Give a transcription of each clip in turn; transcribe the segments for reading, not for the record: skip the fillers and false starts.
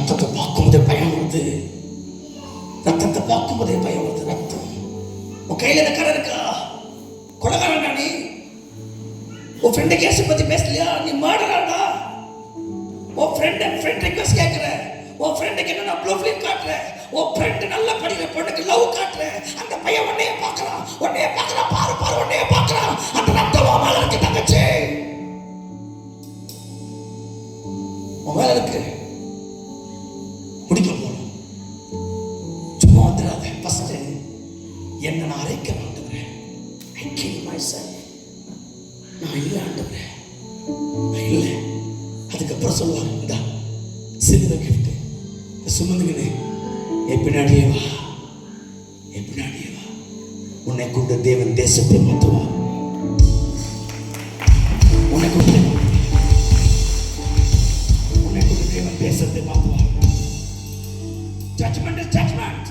ரத்தத்தை பார்க்கும்போதே பயம் வருது. ரத்தத்தை பார்க்கும்போதே பயம் வருது. ரத்தம் உன் கையில இந்த கரை இருக்கா? கொலைகாரன்டா நீ. உன் ஃப்ரெண்டு கேஸ் பத்தி பேசலையா? நீ மர்டரடா. உன் ஃப்ரெண்ட் ரிக்வெஸ்ட் கேட்கற. உன் ஃப்ரெண்டுக்கு என்ன ப்ளூ ஃபிலிம் காட்டுற. உன் ஃப்ரெண்டு நல்லா படிக்கிற பொண்ணுக்கு லவ் காட்டுற. அந்த பையன் உன்னைய பார்க்கறான். பாரு பாரு உன்னைய பார்க்கறான். அந்த ரத்தம் உன் மேல இருக்கு தங்கச்சி. உன் மேல இருக்கு. முடிக்க போறோம். சும்மா வந்துடாத. ஃபர்ஸ்ட் என்ன நான் அரைக்க ஆண்டவரே. I kill myself. நான் இல்லை ஆண்டவரே, நான் இல்லை. அதுக்கப்புறம் சொல்லுவார், இந்த சிறுதை கிஃப்ட் சுமந்துக்கினே என் பின்னாடியே வா, என் பின்னாடியே வா. உன்னை கொண்டு தேவன் தேசத்தை மாற்றுவார். உன்னை கொண்டு தேவன் தேசத்தை மாற்றுவார். Judgment is judgment.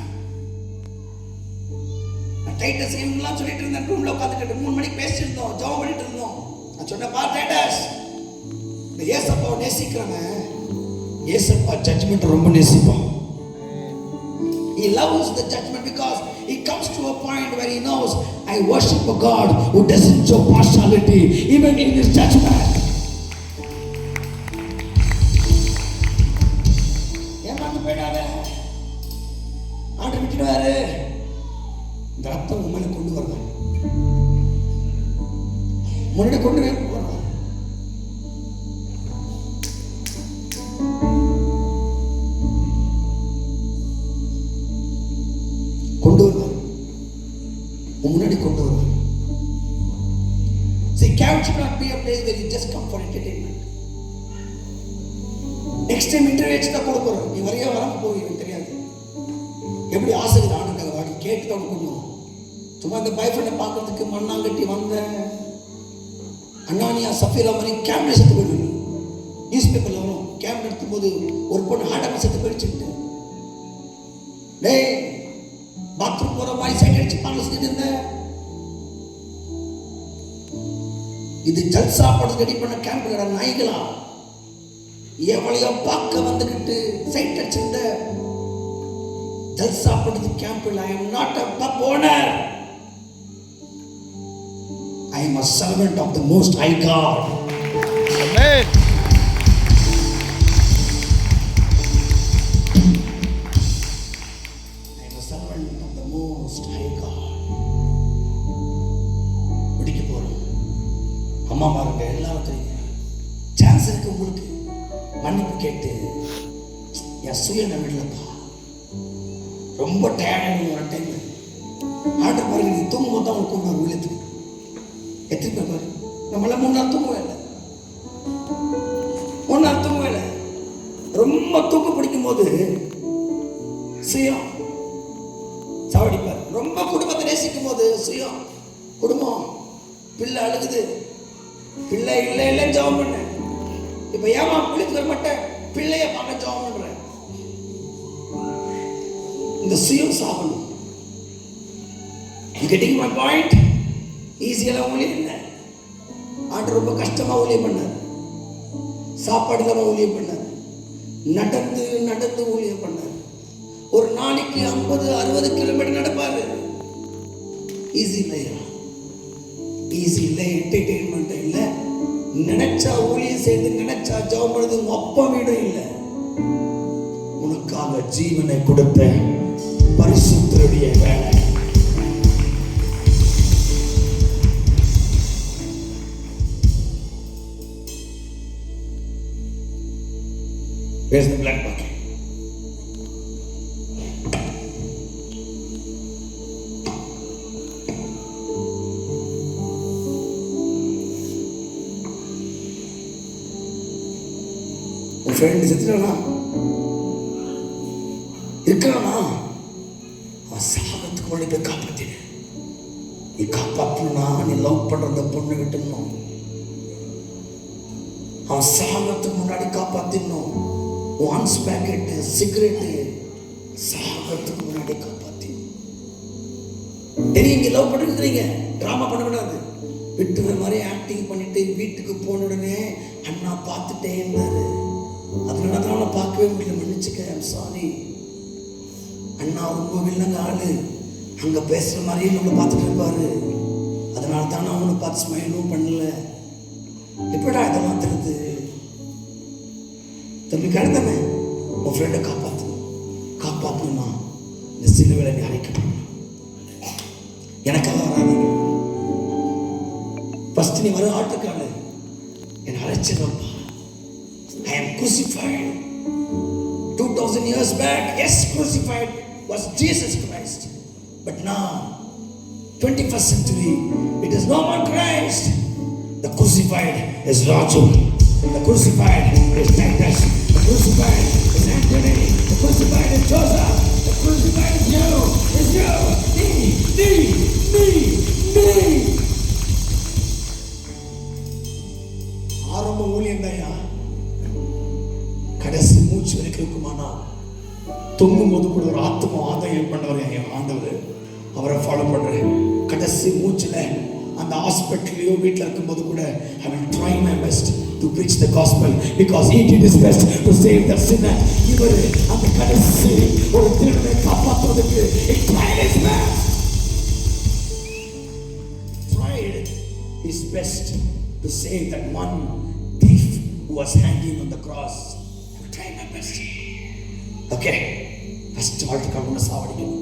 நான் டைட்டஸ் இவங்கெல்லாம் சொல்லிட்டு இருந்தேன். ரூம்ல உட்காந்துக்கிட்டு 3 மணிக்கு பேசிட்டு இருந்தோம், ஜெபம் பண்ணிட்டு இருந்தோம். நான் சொன்னேன், பா டைட்டஸ், இந்த ஏசப்பாவை நேசிக்கிறவன் ஏசப்பா ஜட்ஜ்மெண்ட் ரொம்ப நேசிப்பான். He loves the judgment because he comes to a point where he knows I worship a God who doesn't show partiality even in his judgment. ஏமாந்து போயிடாத, ஆண்டு விட்டுடுவாரு. இந்த ரத்தம் உண்மையில கொண்டு வருவார், முன்னாடி கொண்டு வருவார். முன்னாடி கொண்டு வருவார். See, camp should not be a place where you just come for entertainment. Next time interview வச்சு தான் கொடுக்குறோம். நீ வரையா வராம போவீங்க தெரியாது. எப்படி ஆசைக்கு ஆணுக்காக வாடி கேட்டு தான் கொண்டு வரும். சும்மா இந்த பாய் ஃப்ரெண்டை பார்க்கறதுக்கு மண்ணாங்கட்டி வந்த அண்ணானியா சஃபீரா மாதிரி கேம்ப்ல செத்து போயிடுவீங்க. நியூஸ் பேப்பர்ல வரும், கேம்ப் நடத்தும் போது ஒரு பொண்ணு ஹார்ட் செத்து போயிடுச்சுட்டு. டேய், பாத்ரூம் போற மாதிரி சைட் அடிச்சு பாடல செஞ்சுட்டு இருந்த. இது ஜல்சா படம் ரெடி பண்ண கேம்ப்ல நாய்களா எவளையோ பார்க்க வந்துகிட்டு சைட் அடிச்சிருந்த. ஜல்சா படத்து கேம்ப்ல I am not a pub owner. I am a servant of the Most High God. Amen. அம்மா மாருங்க எல்லாரும் தெரியுங்க. சான்ஸ் இருக்கு உங்களுக்கு. மன்னிப்பு கேட்டு என் சுய நம்பிடலப்பா, ரொம்ப டயர்டாக ஒரு டைம் ஆர்டர் பாருங்க. நீ தூங்கும் போது தான் அவங்க கொண்டு வரும் உள்ளத்துக்கு. எத்தனை பேர் பாரு, நம்மளாம் 3 நாள் தூங்கவே இல்லை. 3 நாள் தூங்கவே இல்லை. ரொம்ப தூக்க பிடிக்கும் போது சுயம் சாவடிப்பார். ரொம்ப குடும்பத்தை நேசிக்கும் போது சுயம், குடும்பம், பிள்ளை அழுகுது, பிள்ளை இல்லை இல்லை ஜெபம் பண்ண. இப்ப ஏமா பிள்ளைக்கு வர மாட்டேன், பிள்ளைய பார்க்க ஜெபம் பண்றேன். இந்த சுயம் சாகணும். You getting my point? ஈஸியெல்லாம் ஊழியம் இல்லை. ஆண்டு ரொம்ப கஷ்டமா ஊழியம் பண்ணார். சாப்பாடு இல்லாம ஊழியம் பண்ணார். நடந்து நடந்து ஊழியம் பண்ணார். ஒரு நாளைக்கு 50-60 கிலோமீட்டர் நடப்பாரு. ஈஸி இல்லையா? ஈஸி இல்லை, என்டர்டெயின்மெண்ட் இல்லை. நினைச்சா ஊழியம் செய்து, நினைச்சா ஜெபம் பண்ணுறது. உங்க அப்பா வீடும் இல்லை. உனக்காக ஜீவனை கொடுத்த பரிசுத்தருடைய வேலை. Where's the black bucket? உன் ஃப்ரெண்டு செத்துட்டானா இருக்கிறானா? அவன் சாகத்துக்கு முன்னாடி போய் காப்பாத்தின. நீ காப்பாற்றணும்னா நீ லவ் பண்ற அந்த பொண்ணு விட்டுணும். அவன் சாகத்துக்கு முன்னாடி காப்பாத்திடணும். ஒன்ஸ் பேக்கெட் சிகரெட்டு சாகத்துக்கு முன்னாடி காப்பாத்தி. நீங்க லவ் பண்ணிருக்கிறீங்க, டிராமா பண்ணக்கூடாது. விட்டுற மாதிரி ஆக்டிங் பண்ணிட்டு வீட்டுக்கு போன உடனே அண்ணா பார்த்துட்டே இருந்தாரு. அதனால தான் அவனை பார்க்கவே முடியல. மன்னிச்சுக்க, ஐம் சாரி. அண்ணா ரொம்ப வில்லங்க ஆளு, அங்க பேசுற மாதிரியே நம்மளை பார்த்துட்டு இருப்பாரு. அதனால தான் நான் அவனை பார்த்து ஸ்மைலும் பண்ணல. எப்படா இதை மாத்துறது? தம்பி கிடந்தமே, உன் ஃப்ரெண்டை காப்பாற்றணும்னா இந்த சிலுவையில நீ அழைக்கப்படணும். எனக்காக வராதீங்க. ஃபர்ஸ்ட் நீ வர ஆட்டுக்காடு என்னை அழைச்சிருப்பா. I am crucified. 2000 years back, yes, crucified was Jesus Christ. But now, 21st century, it is no more Christ. The crucified is Raju. The crucified is Titus. The crucified is Anthony. The crucified is Joseph. The crucified is you. Is you. Me. ஆரம்ப ஊழியம் தாயா, கடைசி மூச்சு வரைக்கும் இருக்குமானா தொங்கும் போது கூட ஒரு ஆத்மா ஆதாயம் பண்ணவர் என் ஆண்டவர். அவரை ஃபாலோ பண்றேன். கடைசி மூச்சுல அந்த ஹாஸ்பிட்டல்லையோ வீட்டில் இருக்கும்போது கூட I will try my best to preach the gospel because he did his best to save the sinner. இவர் அந்த கடைசி ஒரு திருடனை காப்பாற்றுவதற்கு he tried his best. Tried his best to save that one thief who was hanging on the cross. I will try my best. Okay, first ஆல்ட்டுக்காக ஒன்று சாவடிக்கணும்.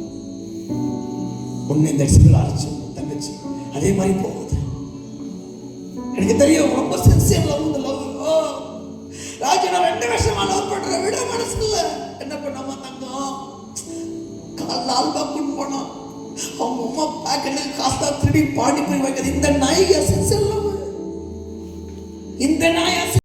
ஒன்று இந்த இடத்துல அரைச்சு தங்கச்சி அதே மாதிரி போகுது. எனக்கு தெரியும் ரொம்ப சின்சியர் லவ். இந்த லவ் ராஜா நான் 2 வருஷமா லவ் பண்றேன், விட மனசு இல்லை. என்ன பண்ணாம தங்கம் கால் ஆல்பாக்குன்னு போனோம். அவங்க அம்மா பேக்கெட்டு காசா திருடி பாடி போய் வைக்கிறது. இந்த நாய் சின்சியர் லவ். இந்த நாய்